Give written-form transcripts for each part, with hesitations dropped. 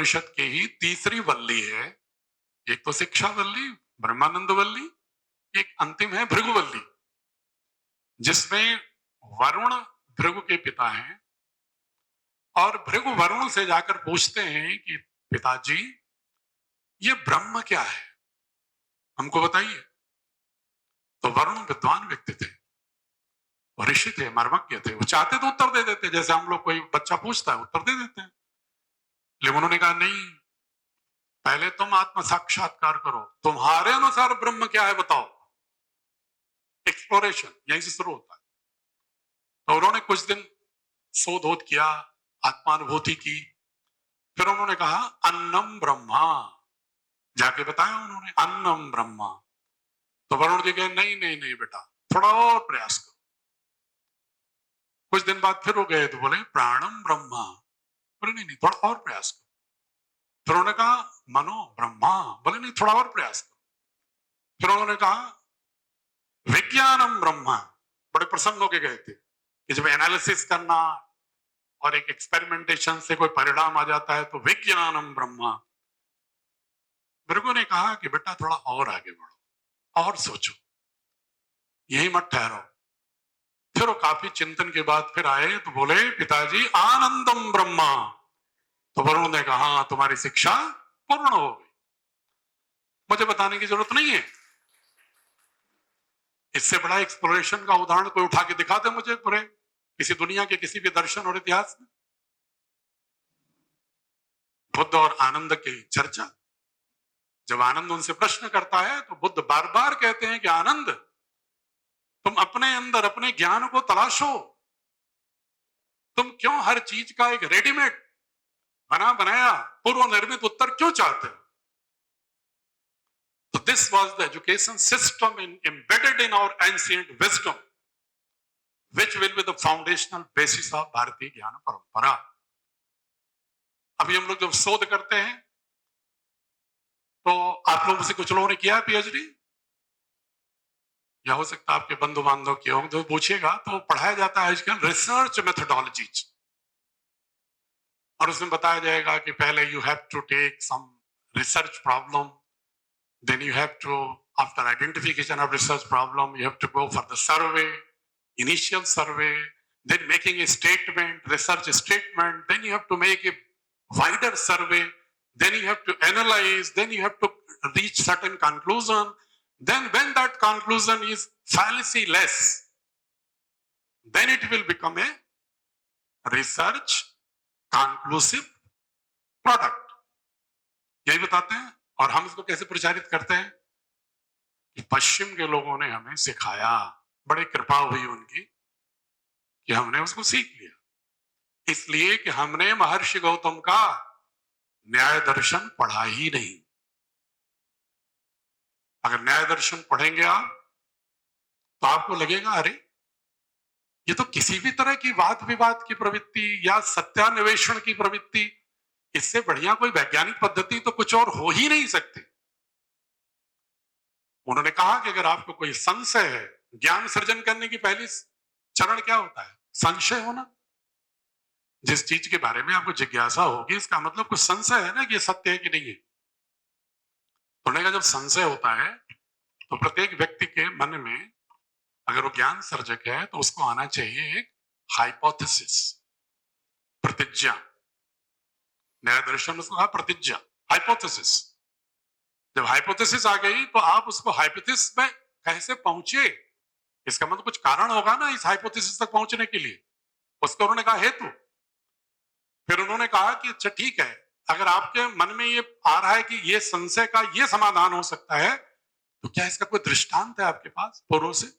उपनिषद की ही तीसरी वल्ली है। एक तो शिक्षा वल्ली, ब्रह्मानंद वल्ली, एक अंतिम है भृगुवल्ली, जिसमें वरुण भृगु के पिता हैं और भृगु वरुण से जाकर पूछते हैं कि पिताजी, ये ब्रह्म क्या है, हमको बताइए। तो वरुण विद्वान व्यक्ति थे, ऋषि थे, मर्मज्ञ थे, वो चाहते तो उत्तर दे देते, जैसे हम लोग कोई बच्चा पूछता है उत्तर दे देते हैं। लेकिन उन्होंने कहा नहीं, पहले तुम आत्म साक्षात्कार करो, तुम्हारे अनुसार ब्रह्म क्या है बताओ। एक्सप्लोरेशन यहीं से शुरू होता है। तो उन्होंने कुछ दिन शोध किया, आत्मानुभूति की, फिर उन्होंने कहा अन्नम ब्रह्मा, जाके बताया उन्होंने अन्नम ब्रह्मा। तो वरुण जी कहे नहीं नहीं नहीं बेटा, थोड़ा और प्रयास करो। कुछ दिन बाद फिर वो गए तो बोले प्राणम ब्रह्मा, बोले नहीं नहीं थोड़ा और प्रयास करो। फिर उन्होंने कहा मनो ब्रह्मा, बोले नहीं थोड़ा और प्रयास करो। फिर उन्होंने कहा विज्ञानम ब्रह्मा, बड़े प्रसन्न होके गए थे कि जब एनालिसिस करना और एक एक्सपेरिमेंटेशन से कोई परिणाम आ जाता है तो विज्ञानम ब्रह्मा। भृगु ने कहा कि बेटा थोड़ा और आगे बढ़ो और सोचो, यही मत ठहरो। फिर वो काफी चिंतन के बाद फिर आए तो बोले पिताजी आनंदम ब्रह्मा। तो वरुण ने कहा हाँ, तुम्हारी शिक्षा पूर्ण हो गई, मुझे बताने की जरूरत नहीं है। इससे बड़ा एक्सप्लोरेशन का उदाहरण कोई उठा के दिखा दे मुझे पूरे किसी दुनिया के किसी भी दर्शन और इतिहास में। बुद्ध और आनंद की चर्चा, जब आनंद उनसे प्रश्न करता है तो बुद्ध बार बार कहते हैं कि आनंद, तुम अपने अंदर अपने ज्ञान को तलाशो, तुम क्यों हर चीज का एक रेडीमेड बना बनाया पूर्व निर्मित उत्तर क्यों चाहते हो। So this was the education system embedded in our ancient wisdom, which will be the foundational basis of भारतीय ज्ञान परंपरा। अभी हम लोग जब शोध करते हैं तो आप लोगों से कुछ लोगों ने किया पीएचडी, या हो सकता है आपके बंधु बांधव किए होंगे, तो पूछिएगा तो पढ़ाया जाता है आजकल रिसर्च मेथोडोलॉजीज, और उसमें बताया जाएगा कि पहले you have to take some research problem, then you have to, after identification of research problem, you have to go for the survey, initial survey, then making a statement, research statement, then you have to make a wider survey, then you have to analyze, then you have to reach certain conclusion, then when that conclusion is fallacy less, then it will become a research conclusive product। यही बताते हैं। और हम इसको कैसे प्रचारित करते हैं कि पश्चिम के लोगों ने हमें सिखाया, बड़ी कृपा हुई उनकी कि हमने उसको सीख लिया, इसलिए कि हमने महर्षि गौतम का न्याय दर्शन पढ़ा ही नहीं। अगर न्याय दर्शन पढ़ेंगे आप तो आपको लगेगा अरे ये तो किसी भी तरह की वाद विवाद की प्रवृत्ति या सत्यान्वेषण की प्रवृत्ति, इससे बढ़िया कोई वैज्ञानिक पद्धति तो कुछ और हो ही नहीं सकती। उन्होंने कहा कि अगर आपको कोई संशय है, ज्ञान सृजन करने की पहली चरण क्या होता है? संशय होना। जिस चीज के बारे में आपको जिज्ञासा होगी इसका मतलब कुछ संशय है ना कि ये सत्य है कि नहीं है। उन्होंने कहा जब संशय होता है तो प्रत्येक व्यक्ति के मन में, अगर वो ज्ञान सर्जक है तो उसको आना चाहिए एक हाइपोथेसिस, प्रतिज्ञा। न्याय दर्शन उसको कहा प्रतिज्ञा, हाइपोथेसिस। जब हाइपोथेसिस आ गई तो आप उसको हाइपोथेसिस में कैसे पहुंचे, इसका मतलब कुछ कारण होगा ना इस हाइपोथेसिस तक पहुंचने के लिए। उसको उन्होंने कहा हेतु। फिर उन्होंने कहा कि अच्छा ठीक है, अगर आपके मन में ये आ रहा है कि ये संशय का ये समाधान हो सकता है तो क्या इसका कोई दृष्टांत है आपके पास पूर्व से?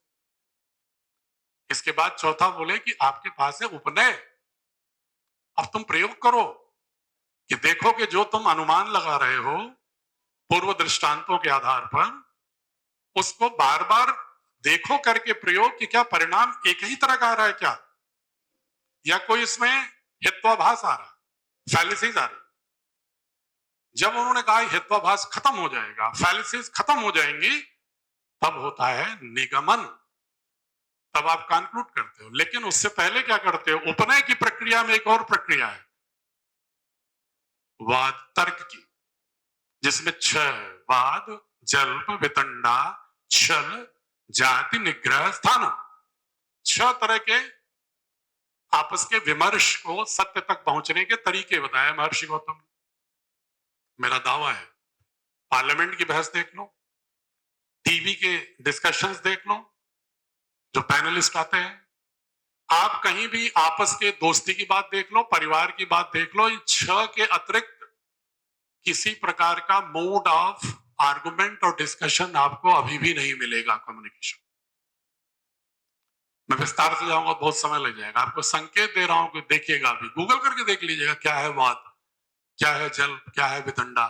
इसके बाद चौथा बोले कि आपके पास है उपनय। अब तुम प्रयोग करो कि देखो कि जो तुम अनुमान लगा रहे हो पूर्व दृष्टांतों के आधार पर, उसको बार बार देखो करके प्रयोग कि क्या परिणाम एक ही तरह का आ रहा है क्या, या कोई इसमें हेत्वाभास आ रहा है, फैलिसीज आ रही। जब उन्होंने कहा हेत्वाभास खत्म हो जाएगा, फैलिसीज खत्म हो जाएंगी, तब होता है निगमन, तब आप कंक्लूड करते हो। लेकिन उससे पहले क्या करते हो? उपनय की प्रक्रिया में एक और प्रक्रिया है, वाद तर्क की, जिसमें 6 वाद, जल्प, वितंडा, छल, जाति, निग्रह, स्थान, 6 तरह के आपस के विमर्श को सत्य तक पहुंचने के तरीके बताए महर्षि गौतम ने। मेरा दावा है, पार्लियामेंट की बहस देख लो, टीवी के डिस्कशंस देख लो, जो पैनलिस्ट आते हैं, आप कहीं भी आपस के दोस्ती की बात देख लो, परिवार की बात देख लो, इन 6 के अतिरिक्त किसी प्रकार का मोड ऑफ आर्गुमेंट और डिस्कशन आपको अभी भी नहीं मिलेगा कम्युनिकेशन। मैं विस्तार से जाऊंगा, बहुत समय लग जाएगा, आपको संकेत दे रहा हूं कि देखिएगा, अभी गूगल करके देख लीजिएगा क्या है वाद, क्या है जल, क्या है वितंडा।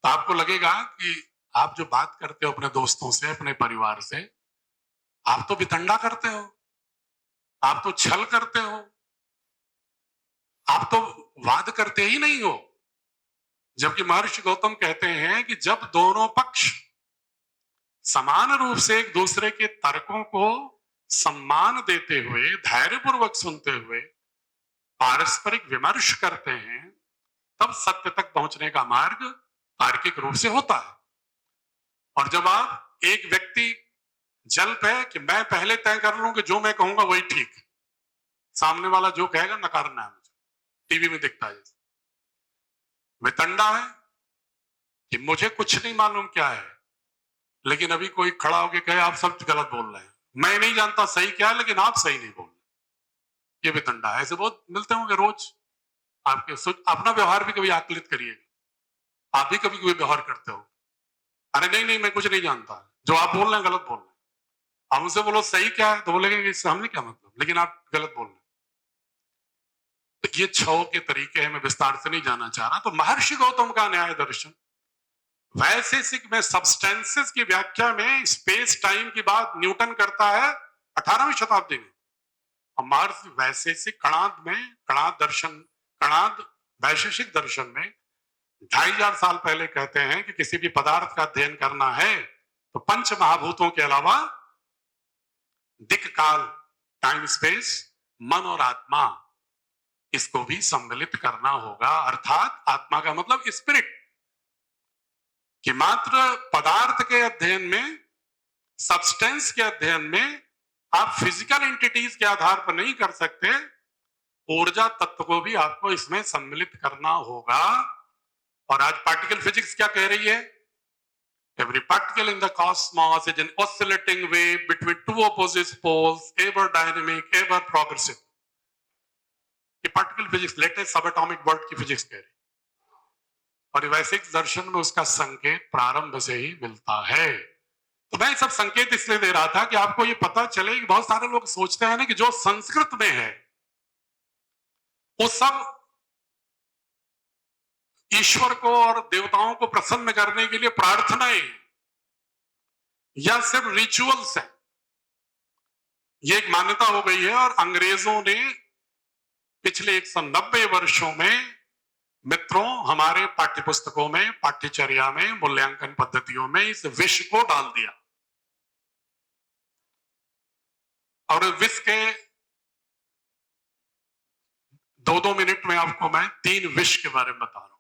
तो आपको लगेगा कि आप जो बात करते हो अपने दोस्तों से, अपने परिवार से, आप तो वितंडा करते हो, आप तो छल करते हो, आप तो वाद करते ही नहीं हो। जबकि महर्षि गौतम कहते हैं कि जब दोनों पक्ष समान रूप से एक दूसरे के तर्कों को सम्मान देते हुए, धैर्यपूर्वक सुनते हुए पारस्परिक विमर्श करते हैं, तब सत्य तक पहुंचने का मार्ग तार्किक रूप से होता है। और जब आप एक व्यक्ति जल्प है कि मैं पहले तय कर लूं कि जो मैं कहूंगा वही ठीक, सामने वाला जो कहेगा नकारना है मुझे, टीवी में दिखता है। वितंडा है कि मुझे कुछ नहीं मालूम क्या है, लेकिन अभी कोई खड़ा होकर कहे आप सब गलत बोल रहे हैं, मैं नहीं जानता सही क्या है, लेकिन आप सही नहीं बोल रहे, ये वितंडा है। ऐसे बहुत मिलते होंगे रोज आपके। अपना व्यवहार भी कभी आकलित करिएगा, आप भी कभी कोई व्यवहार करते हो, अरे नहीं नहीं मैं कुछ नहीं जानता, जो आप बोल रहे हैं गलत बोल रहे हैं, आप उनसे बोलो सही क्या है तो बोलेंगे इससे हमने क्या मतलब, लेकिन आप गलत बोल रहे हैं। तो ये 6 के तरीके हैं, मैं विस्तार से नहीं जाना चाह रहा। तो महर्षि गौतम का न्याय दर्शन वैशेषिक में सब्सटेंसेस की व्याख्या में स्पेस टाइम की बात न्यूटन करता है 18वीं शताब्दी में। और महर्षि वैशेषिक कणाद वैशेषिक दर्शन में 2500 साल पहले कहते हैं कि किसी भी पदार्थ का अध्ययन करना है तो पंच महाभूतों के अलावा दिक् काल, टाइम स्पेस, मन और आत्मा, इसको भी सम्मिलित करना होगा। अर्थात आत्मा का मतलब स्पिरिट, कि मात्र पदार्थ के अध्ययन में, सब्सटेंस के अध्ययन में आप फिजिकल एंटिटीज के आधार पर नहीं कर सकते, ऊर्जा तत्व को भी आपको इसमें सम्मिलित करना होगा। और आज पार्टिकल फिजिक्स क्या कह रही है? Every particle in the cosmos is an oscillating wave between two opposite poles, ever dynamic, ever progressive. ये particle physics, latest subatomic world की फिजिक्स कह रही है। और वैशेषिक दर्शन में उसका संकेत प्रारंभ से ही मिलता है। तो मैं सब संकेत इसलिए दे रहा था कि आपको ये पता चले कि बहुत सारे लोग सोचते हैं ना कि जो संस्कृत में है वो सब ईश्वर को और देवताओं को प्रसन्न करने के लिए प्रार्थनाएं या सिर्फ रिचुअल्स है। ये एक मान्यता हो गई है और अंग्रेजों ने पिछले 190 वर्षों में, मित्रों, हमारे पाठ्यपुस्तकों में, पाठ्यचर्या में, मूल्यांकन पद्धतियों में इस विष को डाल दिया। और विष के 2-2 मिनट में आपको मैं 3 विष के बारे में बता रहा हूं।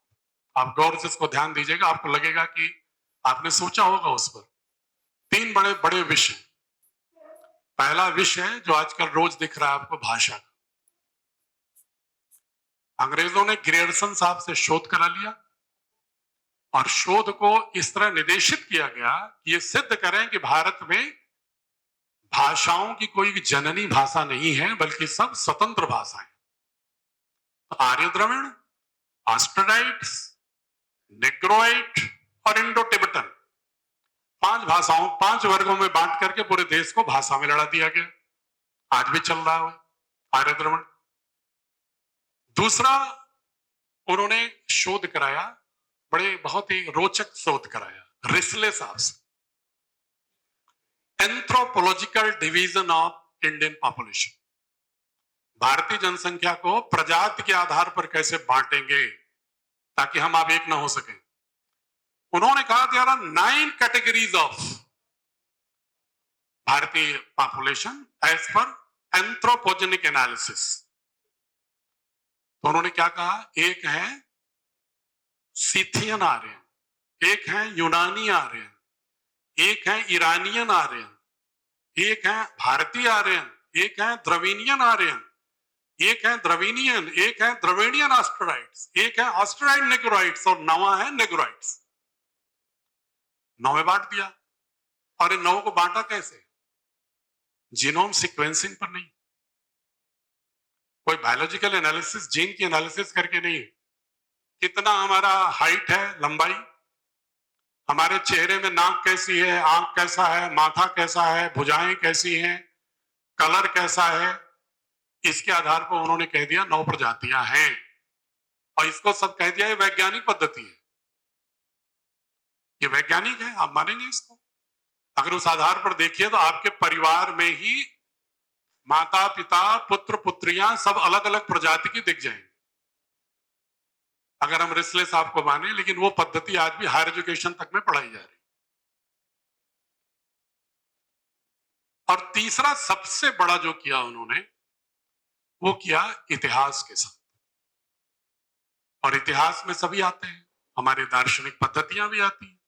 आप गौर से इसको ध्यान दीजिएगा, आपको लगेगा कि आपने सोचा होगा उस पर। 3 बड़े बड़े विष हैं। पहला विष है जो आजकल रोज दिख रहा है आपको, भाषा का। अंग्रेजों ने ग्रियर्सन साहब से शोध करा लिया और शोध को इस तरह निर्देशित किया गया कि ये सिद्ध करें कि भारत में भाषाओं की कोई जननी भाषा नहीं है, बल्कि सब स्वतंत्र भाषाएं। आर्य द्रविड़, ऑस्ट्रोडाइट्स, नेग्रोइट और इंडो टिबेटन, 5 भाषाओं, 5 वर्गों में बांट करके पूरे देश को भाषा में लड़ा दिया गया। आज भी चल रहा है आर्य द्रविड़। दूसरा, उन्होंने शोध कराया, बहुत ही रोचक शोध कराया, रिसले साहब से, anthropological division of Indian population. भारतीय जनसंख्या को प्रजाति के आधार पर कैसे बांटेंगे ताकि हम आप एक ना हो सके। उन्होंने कहा देयर आर 9 कैटेगरीज ऑफ भारतीय पॉपुलेशन एज पर एंथ्रोपोजेनिक एनालिसिस। तो उन्होंने क्या कहा? एक है सीथियन आर्यन, एक हैं यूनानी आर्यन, एक हैं ईरानियन आर्यन, एक हैं भारतीय आर्यन, एक हैं द्रविडियन आर्यन, एक है द्रविडियन, एक है द्रविडियन ऑस्ट्रोलाइट्स, एक है ऑस्ट्रोलाइट नेग्रोइड्स और नवा है नेग्रोइड्स। 9 में बांट दिया। और इन 9 को बांटा कैसे? जीनोम सीक्वेंसिंग पर नहीं, कोई बायोलॉजिकल एनालिसिस, जीन की एनालिसिस करके नहीं। कितना हमारा हाइट है, लंबाई, हमारे चेहरे में नाक कैसी है, आंख कैसा है, माथा कैसा है, भुजाएं कैसी हैं, कलर कैसा है, इसके आधार पर उन्होंने कह दिया 9 प्रजातियां हैं। और इसको सब कह दिया ये वैज्ञानिक पद्धति है, ये वैज्ञानिक है, आप मानेंगे इसको? अगर उस आधार पर देखिए तो आपके परिवार में ही माता पिता पुत्र पुत्रियां सब अलग अलग प्रजाति की दिख जाएंगे, अगर हम रिसले साहब को माने। लेकिन वो पद्धति आज भी हायर एजुकेशन तक में पढ़ाई जा रही। और तीसरा सबसे बड़ा जो किया उन्होंने, वो किया इतिहास के साथ। और इतिहास में सभी आते हैं, हमारे दार्शनिक पद्धतियां भी आती हैं।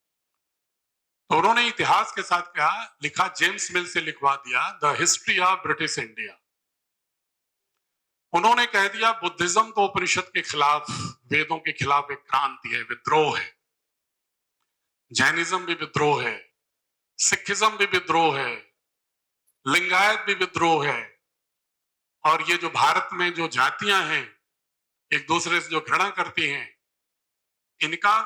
तो उन्होंने इतिहास के साथ क्या लिखा, जेम्स मिल से लिखवा दिया the history of British India. उन्होंने कह दिया बुद्धिज्म तो उपनिषद के खिलाफ, वेदों के खिलाफ एक क्रांति है, विद्रोह है। जैनिज्म भी विद्रोह है, सिखिज्म भी विद्रोह है, लिंगायत भी विद्रोह है। और ये जो भारत में जो जातियां हैं एक दूसरे से जो घृणा करती हैं, इनका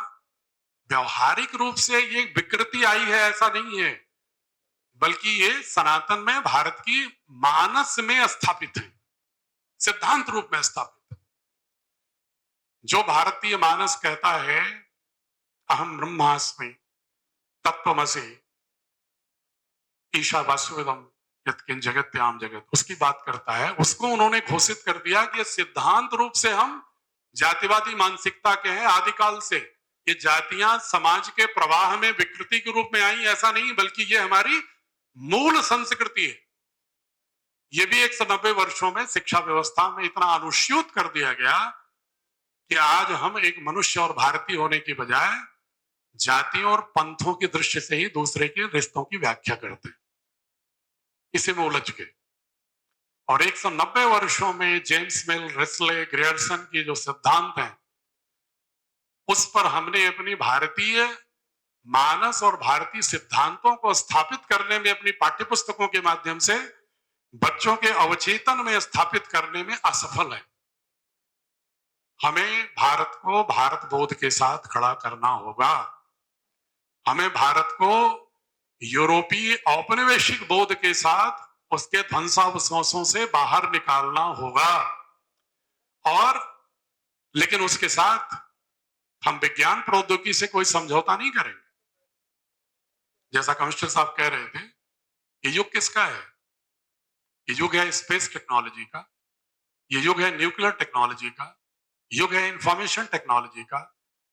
व्यवहारिक रूप से ये विकृति आई है ऐसा नहीं है, बल्कि ये सनातन में भारत की मानस में स्थापित है, सिद्धांत रूप में स्थापित है। जो भारतीय मानस कहता है अहम ब्रह्मास्मि तत्त्वमसि ईशा वासुवेदम यत्किंच जगत्याम जगत, उसकी बात करता है, उसको उन्होंने घोषित कर दिया कि सिद्धांत रूप से हम जातिवादी मानसिकता के हैं आदिकाल से। ये जातियां समाज के प्रवाह में विकृति के रूप में आई ऐसा नहीं, बल्कि ये हमारी मूल संस्कृति है। ये भी 190 वर्षों में शिक्षा व्यवस्था में इतना अनुस्यूत कर दिया गया कि आज हम एक मनुष्य और भारतीय होने की बजाय जातियों और पंथों की दृष्टि से ही दूसरे के रिश्तों की व्याख्या करते हैं, इसी में उलझ के। और 190 वर्षों में जेम्स मिल, रिस्ले, ग्रियर्सन की जो सिद्धांत हैं, उस पर हमने अपनी भारतीय मानस और भारतीय सिद्धांतों को स्थापित करने में, अपनी पाठ्यपुस्तकों के माध्यम से बच्चों के अवचेतन में स्थापित करने में असफल है। हमें भारत को भारत बोध के साथ खड़ा करना होगा। हमें भारत को यूरोपीय औपनिवेशिक बोध के साथ उसके ध्वंसावशोषों से बाहर निकालना होगा। और लेकिन उसके साथ हम विज्ञान प्रौद्योगिकी से कोई समझौता नहीं करेंगे। जैसा कमिश्नर साहब कह रहे थे, ये युग किसका है? ये युग है स्पेस टेक्नोलॉजी का, ये युग है न्यूक्लियर टेक्नोलॉजी का, युग है इंफॉर्मेशन टेक्नोलॉजी का,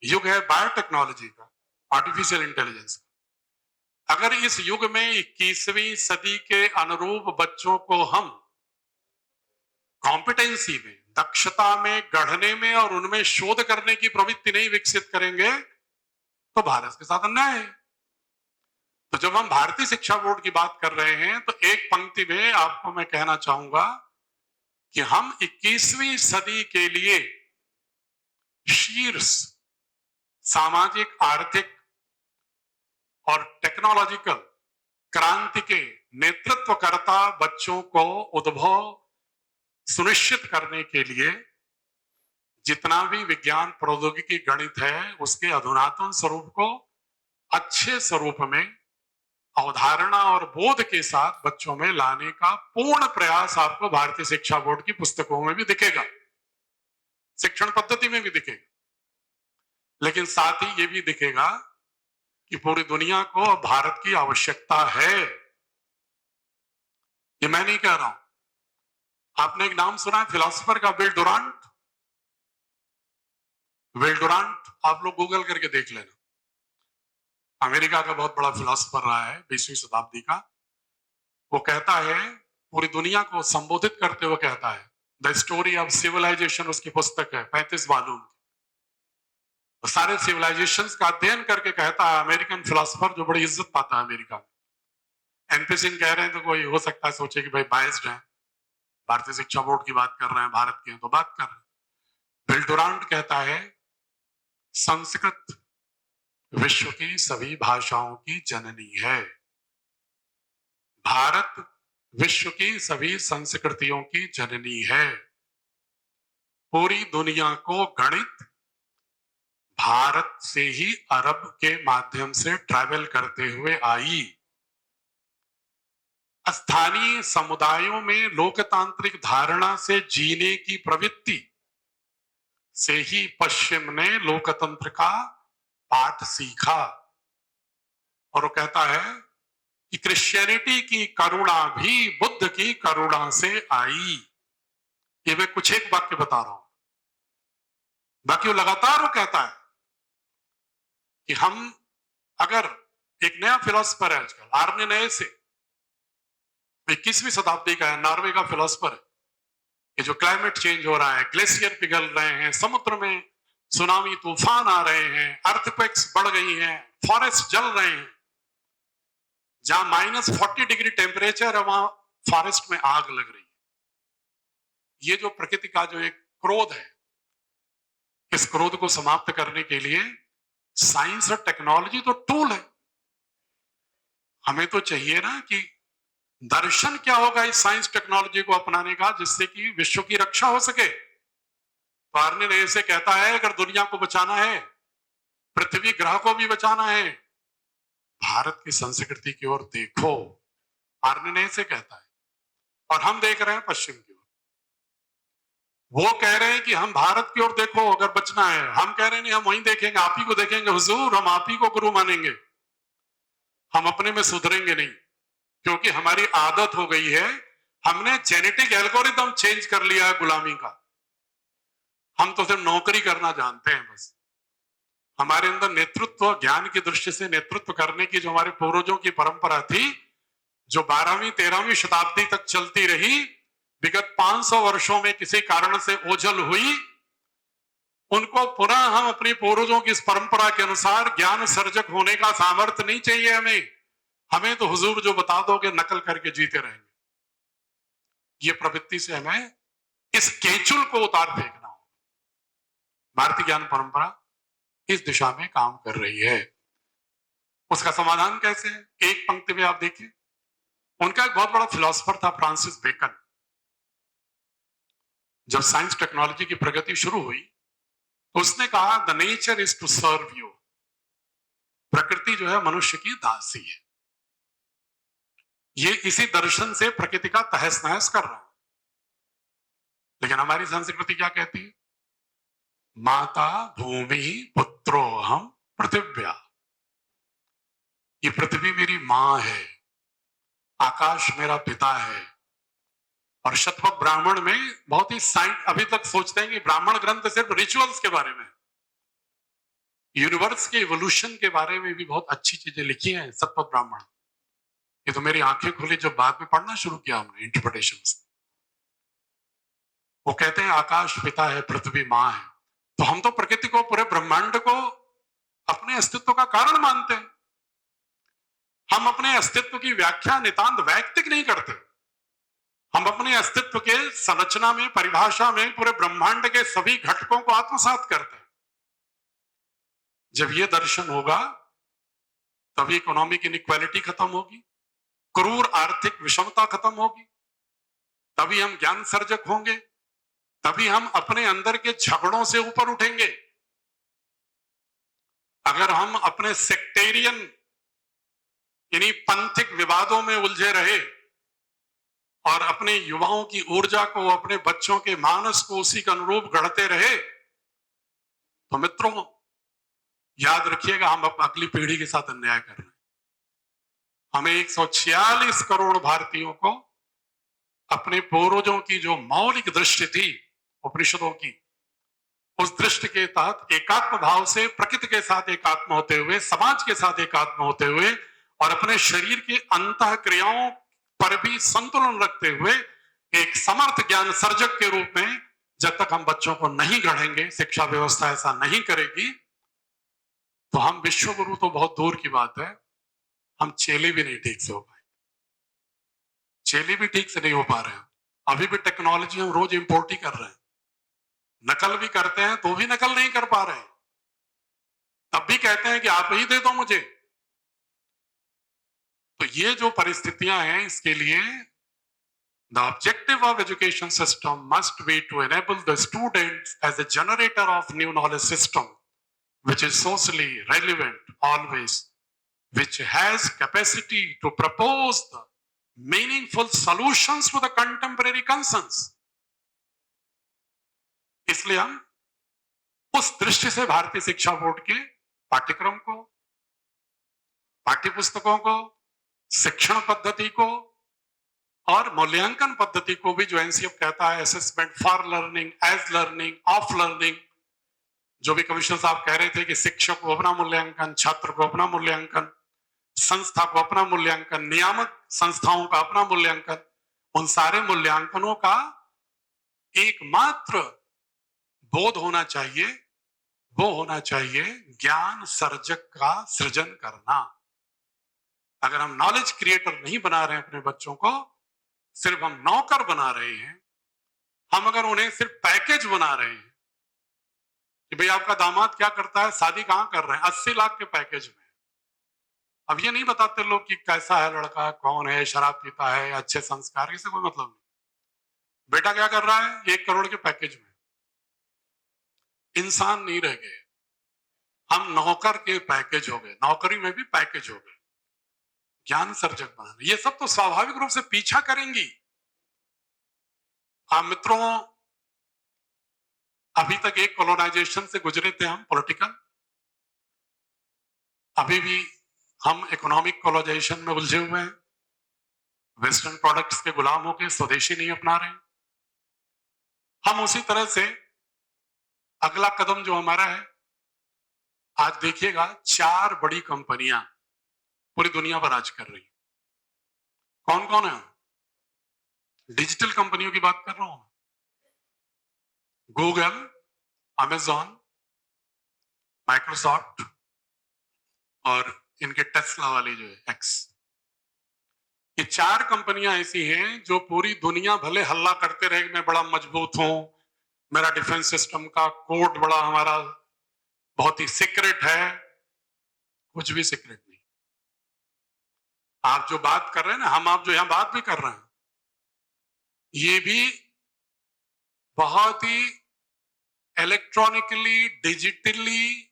युग है बायोटेक्नोलॉजी का, आर्टिफिशियल इंटेलिजेंस का। अगर इस युग में 21वीं सदी के अनुरूप बच्चों को हम कॉम्पिटेंसी में, दक्षता में गढ़ने में और उनमें शोध करने की प्रवृत्ति नहीं विकसित करेंगे तो भारत के साथ अन्याय है। तो जब हम भारतीय शिक्षा बोर्ड की बात कर रहे हैं तो एक पंक्ति में आपको मैं कहना चाहूंगा कि हम 21वीं सदी के लिए शीर्ष सामाजिक, आर्थिक और टेक्नोलॉजिकल क्रांति के नेतृत्वकर्ता बच्चों को उद्भव सुनिश्चित करने के लिए जितना भी विज्ञान प्रौद्योगिकी गणित है उसके अधुनातन स्वरूप को अच्छे स्वरूप में अवधारणा और बोध के साथ बच्चों में लाने का पूर्ण प्रयास आपको भारतीय शिक्षा बोर्ड की पुस्तकों में भी दिखेगा, शिक्षण पद्धति में भी दिखेगा। लेकिन साथ ही ये भी दिखेगा कि पूरी दुनिया को भारत की आवश्यकता है। ये मैं नहीं कह रहा हूं, आपने एक नाम सुना है फिलोसोफर का, विल डुरांट। विल डुरांट आप लोग गूगल करके देख लेना, अमेरिका का बहुत बड़ा फिलोसोफर रहा है 20वीं शताब्दी का। वो कहता है, पूरी दुनिया को संबोधित करते हुए कहता है, द स्टोरी ऑफ सिविलाइजेशन उसकी पुस्तक है, 35 वॉल्यूम। सारे सिविलाइजेशंस का अध्ययन करके कहता है, अमेरिकन फिलोसोफर जो बड़ी इज्जत पाता है अमेरिका में। एनपी सिंह कह रहे हैं तो कोई हो सकता है सोचे कि भाई बायस्ड है, भारतीय शिक्षा बोर्ड की बात कर रहे हैं, भारत के हैं तो बात कर रहे हैं। विल डुरांट कहता है संस्कृत विश्व की सभी भाषाओं की जननी है, भारत विश्व की सभी संस्कृतियों की जननी है, पूरी दुनिया को गणित भारत से ही अरब के माध्यम से ट्रैवल करते हुए आई। स्थानीय समुदायों में लोकतांत्रिक धारणा से जीने की प्रवृत्ति से ही पश्चिम ने लोकतंत्र का पाठ सीखा। और वो कहता है कि क्रिश्चियनिटी की करुणा भी बुद्ध की करुणा से आई। ये मैं कुछ एक वाक्य बता रहा हूं, बाकी वो लगातार वो कहता है कि हम अगर एक नया फिलोसफर है आजकल, आर्ने नए से 21वीं शताब्दी का है, नॉर्वे का फिलोसफर है, ये जो क्लाइमेट चेंज हो रहा है, ग्लेशियर पिघल रहे हैं, समुद्र में सुनामी तूफान आ रहे हैं, अर्थक्वेक्स बढ़ गई हैं, फॉरेस्ट जल रहे हैं, जहां -40 डिग्री टेम्परेचर है वहां फॉरेस्ट में आग लग रही है। ये जो प्रकृति का जो एक क्रोध है, इस क्रोध को समाप्त करने के लिए साइंस और टेक्नोलॉजी तो टूल है। हमें तो चाहिए ना कि दर्शन क्या होगा इस साइंस टेक्नोलॉजी को अपनाने का, जिससे कि विश्व की रक्षा हो सके। तो आर्ने ने ऐसे कहता है अगर दुनिया को बचाना है, पृथ्वी ग्रह को भी बचाना है, भारत की संस्कृति की ओर देखो, आर्ने ने ऐसे कहता है। और हम देख रहे हैं पश्चिम की ओर, वो कह रहे हैं कि हम भारत की ओर देखो अगर बचना है, हम कह रहे हैं नहीं, हम वहीं देखेंगे, आप ही को देखेंगे हुजूर, हम आप ही को गुरु मानेंगे, हम अपने में सुधरेंगे नहीं, क्योंकि हमारी आदत हो गई है, हमने जेनेटिक एल्गोरिदम चेंज कर लिया है गुलामी का। हम तो सिर्फ नौकरी करना जानते हैं बस। हमारे अंदर नेतृत्व, ज्ञान की दृष्टि से नेतृत्व करने की जो हमारे पूर्वजों की परंपरा थी, जो 12वीं 13वीं शताब्दी तक चलती रही, विगत 500 वर्षों में किसी कारण से ओझल हुई, उनको पुनः हम अपने पूर्वजों की इस परंपरा के अनुसार ज्ञान सर्जक होने का सामर्थ्य नहीं चाहिए हमें। हमें तो हुजूर जो बता दोगे नकल करके जीते रहेंगे। ये प्रवृत्ति से हमें इस केचुल को उतार फेंकना हो। भारतीय ज्ञान परंपरा इस दिशा में काम कर रही है। उसका समाधान कैसे है? एक पंक्ति में आप देखिए, उनका एक बहुत बड़ा फिलोसफर था फ्रांसिस बेकन। जब साइंस टेक्नोलॉजी की प्रगति शुरू हुई तो उसने कहा the nature is to serve you, प्रकृति जो है मनुष्य की दासी है। ये इसी दर्शन से प्रकृति का तहस नहस कर रहा है। लेकिन हमारी संस्कृति क्या कहती है? माता भूमि पुत्रो हम पृथिव्या, ये पृथ्वी मेरी मां है, आकाश मेरा पिता है। और शतपथ ब्राह्मण में बहुत ही साइंस, अभी तक सोचते हैं कि ब्राह्मण ग्रंथ सिर्फ रिचुअल्स के बारे में, यूनिवर्स के इवोल्यूशन के बारे में भी बहुत अच्छी चीजें लिखी हैं शतपथ ब्राह्मण। ये तो मेरी आंखें खुली जब बाद में पढ़ना शुरू किया हमने इंटरप्रिटेशन। वो कहते हैं आकाश पिता है, पृथ्वी मां है। तो हम तो प्रकृति को, पूरे ब्रह्मांड को अपने अस्तित्व का कारण मानते हैं। हम अपने अस्तित्व की व्याख्या नितांत वैयक्तिक नहीं करते, हम अपने अस्तित्व के संरचना में, परिभाषा में पूरे ब्रह्मांड के सभी घटकों को आत्मसात करते हैं। जब ये दर्शन होगा तभी इकोनॉमिक इनइक्वालिटी खत्म होगी, क्रूर आर्थिक विषमता खत्म होगी, तभी हम ज्ञान सर्जक होंगे, तभी हम अपने अंदर के झगड़ों से ऊपर उठेंगे। अगर हम अपने सेक्टेरियन यानी पंथिक विवादों में उलझे रहे और अपने युवाओं की ऊर्जा को, अपने बच्चों के मानस को उसी के अनुरूप गढ़ते रहे, तो मित्रों याद रखिएगा हम अगली पीढ़ी के साथ अन्याय कर रहे हैं। हमें 146 करोड़ भारतीयों को अपने पूर्वजों की जो मौलिक दृष्टि थी उपनिषदों की, उस दृष्टि के तहत एकात्म भाव से प्रकृति के साथ एकात्म होते हुए, समाज के साथ एकात्म होते हुए और अपने शरीर की अंतः क्रियाओं पर भी संतुलन रखते हुए एक समर्थ ज्ञान सर्जक के रूप में जब तक हम बच्चों को नहीं गढ़ेंगे, शिक्षा व्यवस्था ऐसा नहीं करेगी, तो हम विश्व गुरु तो बहुत दूर की बात है, हम चेले भी नहीं ठीक से हो पाए, चेले भी ठीक से नहीं हो पा रहे हैं। अभी भी टेक्नोलॉजी हम रोज इंपोर्ट ही कर रहे हैं, नकल भी करते हैं तो भी नकल नहीं कर पा रहे हैं, तब भी कहते हैं कि आप ही दे दो मुझे। तो ये जो परिस्थितियां हैं, इसके लिए the objective of education system must be to enable the students as a generator of new knowledge system which is socially relevant always, which has capacity to propose the meaningful solutions to the contemporary concerns. इसलिए हम उस दृष्टि से भारतीय शिक्षा board के पाठ्यक्रम को, पाठ्यपुस्तकों को, शिक्षण पद्धति को और मूल्यांकन पद्धति को भी, जो एनसीएफ कहता है assessment for learning, as learning, of learning, जो भी कमिश्नर साहब कह रहे थे कि शिक्षक को अपना मूल्यांकन, छात्र को अपना मूल्यांकन, संस्था को अपना मूल्यांकन, नियामक संस्थाओं का अपना मूल्यांकन, उन सारे मूल्यांकनों का एकमात्र बोध होना चाहिए, वो होना चाहिए ज्ञान सर्जक का सृजन करना। अगर हम नॉलेज क्रिएटर नहीं बना रहे हैं अपने बच्चों को, सिर्फ हम नौकर बना रहे हैं, हम अगर उन्हें सिर्फ पैकेज बना रहे हैं कि भाई आपका दामाद क्या करता है, शादी कहां कर रहे हैं, 80 लाख के पैकेज में, अब ये नहीं बताते लोग कि कैसा है लड़का, कौन है, शराब पीता है, अच्छे संस्कार, इससे कोई मतलब नहीं। बेटा क्या कर रहा है, 1 करोड़ के पैकेज में। इंसान नहीं रह गए, हम नौकर के पैकेज हो गए, नौकरी में भी पैकेज हो गए। ज्ञान सर्जक बनाना, ये सब तो स्वाभाविक रूप से पीछा करेंगी। आप मित्रों, अभी तक एक कॉलोनाइजेशन से गुजरे थे हम, पॉलिटिकल, अभी भी हम इकोनॉमिक कॉलोनाइजेशन में उलझे हुए हैं, वेस्टर्न प्रोडक्ट्स के गुलाम होकर स्वदेशी नहीं अपना रहे। हम उसी तरह से अगला कदम जो हमारा है, आज देखिएगा 4 बड़ी कंपनियां पूरी दुनिया पर राज कर रही। कौन कौन है? डिजिटल कंपनियों की बात कर रहा हूं, गूगल, अमेजॉन, माइक्रोसॉफ्ट और इनके टेस्ला वाली जो है एक्स। ये 4 कंपनियां ऐसी हैं जो पूरी दुनिया भले हल्ला करते रहे मैं बड़ा मजबूत हूं, मेरा डिफेंस सिस्टम का कोड बड़ा हमारा बहुत ही सीक्रेट है, कुछ भी सीक्रेट नहीं। आप जो बात कर रहे हैं ना, हम आप जो यहां बात भी कर रहे हैं, ये भी बहुत ही electronically, digitally,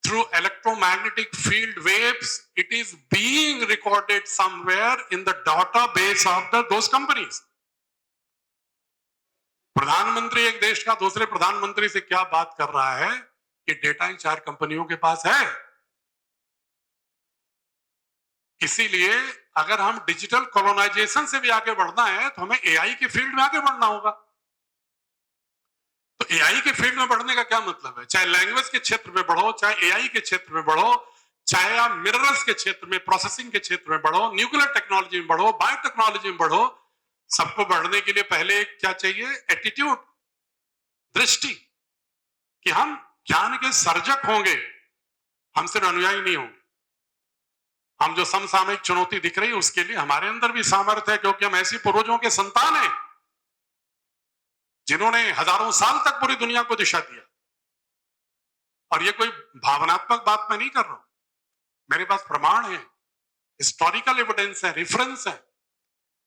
through electromagnetic field waves, it is being recorded somewhere in the database of those companies. प्रधानमंत्री एक देश का दूसरे प्रधानमंत्री से क्या बात कर रहा है कि डेटा इन 4 कंपनियों के पास है। इसीलिए अगर हम डिजिटल कॉलोनाइजेशन से भी आगे बढ़ना है तो हमें एआई के फील्ड में आगे बढ़ना होगा। तो एआई के फील्ड में बढ़ने का क्या मतलब है? चाहे लैंग्वेज के क्षेत्र में बढ़ो, चाहे एआई के क्षेत्र में बढ़ो, चाहे आप मिनरल्स के क्षेत्र में, प्रोसेसिंग के क्षेत्र में बढ़ो, न्यूक्लियर टेक्नोलॉजी में बढ़ो, बायोटेक्नोलॉजी में बढ़ो, सबको बढ़ने के लिए पहले क्या चाहिए? एटीट्यूड, दृष्टि, कि हम ज्ञान के सर्जक होंगे, हम सिर्फ अनुयायी नहीं होंगे। हम जो समसामयिक चुनौती दिख रही है उसके लिए हमारे अंदर भी सामर्थ्य है, क्योंकि हम ऐसी पूर्वजों के संतान हैं जिन्होंने हजारों साल तक पूरी दुनिया को दिशा दिया। और ये कोई भावनात्मक बात मैं नहीं कर रहा हूं, मेरे पास प्रमाण है, हिस्टोरिकल एविडेंस है, रेफरेंस है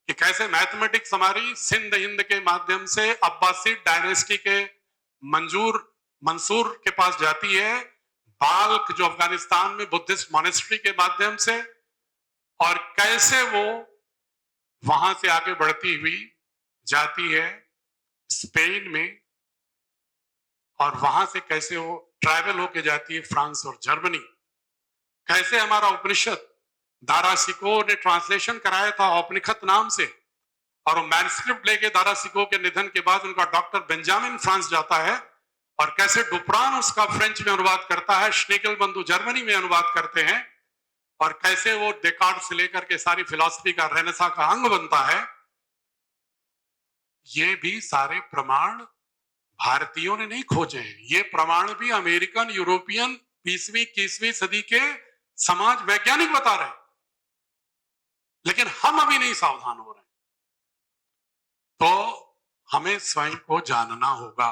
कि कैसे मैथमेटिक्स हमारी सिंध हिंद के माध्यम से अब्बासिड डायनेस्टी के मंसूर के पास जाती है, बाल्क जो अफगानिस्तान में बुद्धिस्ट मॉनेस्ट्री के माध्यम से, और कैसे वो वहां से आगे बढ़ती हुई जाती है स्पेन में, और वहां से कैसे वो ट्रैवल होके जाती है फ्रांस और जर्मनी। कैसे हमारा उपनिषद दारा सिको ने ट्रांसलेशन कराया था औपनिषद नाम से, और वो मैन्युस्क्रिप्ट लेके दारा सिको के निधन के बाद उनका डॉक्टर बेंजामिन फ्रांस जाता है, और कैसे डुप्रान उसका फ्रेंच में अनुवाद करता है, श्नेगल बंधु जर्मनी में अनुवाद करते हैं, और कैसे वो डेकार्ट से लेकर के सारी फिलॉसफी का रेनेसा का अंग बनता है। ये भी सारे प्रमाण भारतीयों ने नहीं खोजे हैं, ये प्रमाण भी अमेरिकन, यूरोपियन 20वीं 21वीं सदी के समाज वैज्ञानिक बता रहे हैं, लेकिन हम अभी नहीं सावधान हो रहे हैं। तो हमें स्वयं को जानना होगा।